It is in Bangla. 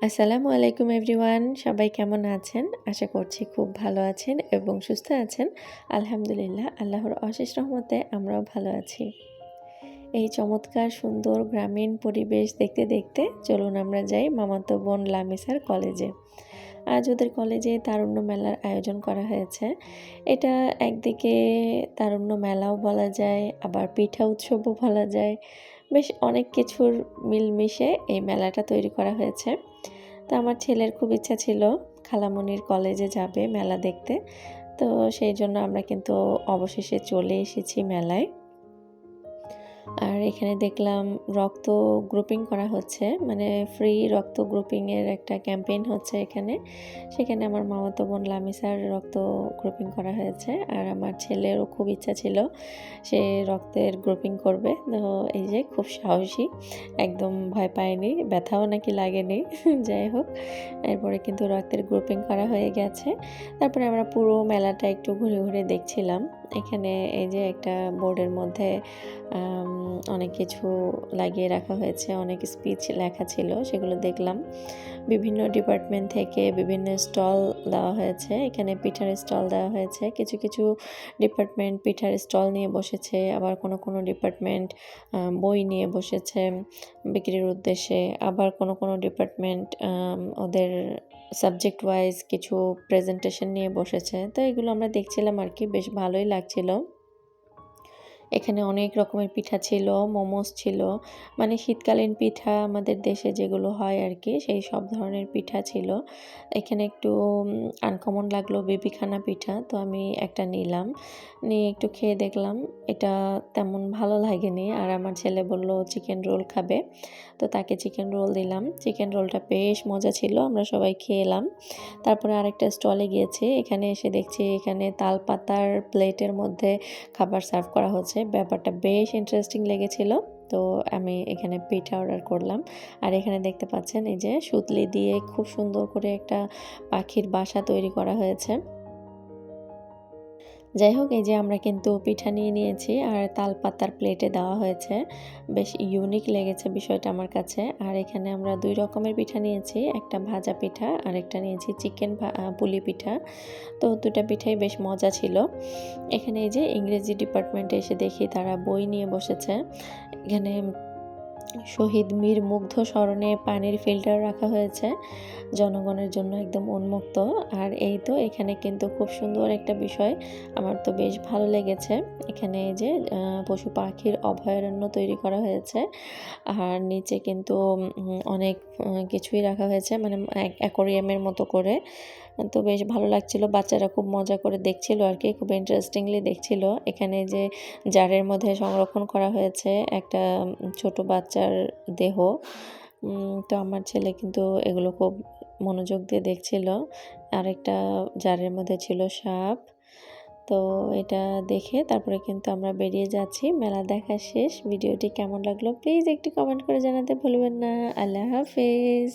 আসসালামু আলাইকুম এভরিওয়ান, সবাই কেমন আছেন? আশা করছি খুব ভালো আছেন এবং সুস্থ আছেন। আলহামদুলিল্লাহ, আল্লাহর অশেষ রহমতে আমরাও ভালো আছি। এই চমৎকার সুন্দর গ্রামীণ পরিবেশ দেখতে দেখতে চলুন আমরা যাই মামাতো বোন লামিসার কলেজে। আজ ওদের কলেজে তারুণ্য মেলার আয়োজন করা হয়েছে। এটা একদিকে তারুণ্য মেলাও বলা যায়, আবার পিঠা উৎসবও বলা যায়। বেশ অনেক কিছুর মিলমিশে এই মেলাটা তৈরি করা হয়েছে। তো আমার ছেলের খুব ইচ্ছা ছিল খালামণির কলেজে যাবে মেলা দেখতে। তো সেই জন্য আমরা কিন্তু অবশেষে চলে এসেছি মেলায়। আর এখানে দেখলাম রক্ত গ্রুপিং করা হচ্ছে, মানে ফ্রি রক্ত গ্রুপিংয়ের একটা ক্যাম্পেইন হচ্ছে এখানে। সেখানে আমার মামাতো বোন লামিসার রক্ত গ্রুপিং করা হয়েছে। আর আমার ছেলেরও খুব ইচ্ছা ছিল সে রক্তের গ্রুপিং করবে। তো এই যে খুব সাহসী, একদম ভয় পায়নি, ব্যথাও নাকি লাগেনি। যাই হোক, এরপরে কিন্তু রক্তের গ্রুপিং করা হয়ে গেছে। তারপরে আমরা পুরো মেলাটা একটু ঘুরে ঘুরে দেখছিলাম। এখানে এই যে একটা বোর্ডের মধ্যে অনেক কিছু লাগিয়ে রাখা হয়েছে, অনেক স্পিচ লেখা ছিল, সেগুলো দেখলাম। বিভিন্ন ডিপার্টমেন্ট থেকে বিভিন্ন স্টল দেওয়া হয়েছে। এখানে পিঠার স্টল দেওয়া হয়েছে। কিছু কিছু ডিপার্টমেন্ট পিঠার স্টল নিয়ে বসেছে, আবার কোনো কোনো ডিপার্টমেন্ট বই নিয়ে বসেছে বিক্রির উদ্দেশ্যে। আবার কোনো কোনো ডিপার্টমেন্ট ওদের সাবজেক্ট ওয়াইজ কিছু প্রেজেন্টেশন নিয়ে বসেছে। তো এগুলো আমরা দেখছিলাম আর কি, বেশ ভালোই লাগছিল। এখানে অনেক রকমের পিঠা ছিল, মোমোস ছিল, মানে শীতকালীন পিঠা আমাদের দেশে যেগুলো হয় আর কি, সেই সব ধরনের পিঠা ছিল। এখানে একটু আনকমন লাগলো বেবিখানা পিঠা, তো আমি একটা নিলাম, নিয়ে একটু খেয়ে দেখলাম। এটা তেমন ভালো লাগেনি। আর আমার ছেলে বলল চিকেন রোল খাবে, তো তাকে চিকেন রোল দিলাম। চিকেন রোলটা বেশ মজা ছিল, আমরা সবাই খেয়ে এলাম। তারপরে আরেকটা স্টলে গিয়েছি, এখানে এসে দেখছি এখানে তাল পাতার প্লেটের মধ্যে খাবার সার্ভ করা হচ্ছে। ব্যাপারটা বেশ ইন্টারেস্টিং লেগেছিল। তো আমি এখানে পিঠা অর্ডার করলাম। আর এখানে দেখতে পাচ্ছেন এই যে সুতলি দিয়ে খুব সুন্দর করে একটা পাখির বাসা তৈরি করা হয়েছে। যাই হোক, এই যে আমরা কিন্তু পিঠা নিয়ে নিয়েছি আর তাল পাতার প্লেটে দেওয়া হয়েছে। বেশ ইউনিক লেগেছে বিষয়টা আমার কাছে। আর এখানে আমরা ২ রকমের পিঠা নিয়েছি, একটা ভাজা পিঠা আর একটা নিয়েছি চিকেন পুলি পিঠা। তো ২টা পিঠাই বেশ মজা ছিল। এখানে এই যে ইংরেজি ডিপার্টমেন্টে এসে দেখি তারা বই নিয়ে বসেছে। এখানে শহীদ মীর মুগ্ধ স্মরণে পানির ফিল্টার রাখা হয়েছে জনগণের জন্য, একদম উন্মুক্ত। আর এই তো এখানে কিন্তু খুব সুন্দর একটা বিষয়, আমার তো বেশ ভালো লেগেছে। এখানে এই যে পশু পাখির অভয়ারণ্য তৈরি করা হয়েছে। আর নিচে কিন্তু অনেক কিছুই রাখা হয়েছে, মানে অ্যাকোরিয়ামের মতো করে। তো বেশ ভালো লাগছিল, বাচ্চারা খুব মজা করে দেখছিল আর কি, খুব ইন্টারেস্টিংলি দেখছিল। এখানে যে জারের মধ্যে সংরক্ষণ করা হয়েছে একটা ছোট বাচ্চার দেহ। তো আমার ছেলে কিন্তু এগুলো খুব মনোযোগ দিয়ে দেখছিল। আরেকটা জারের মধ্যে ছিল সাপ। তো এটা দেখে তারপরে কিন্তু আমরা বেরিয়ে যাচ্ছি। মেলা দেখা শেষ। ভিডিওটি কেমন লাগলো প্লিজ একটু কমেন্ট করে জানাতে ভুলবেন না। আল্লাহ হাফেজ।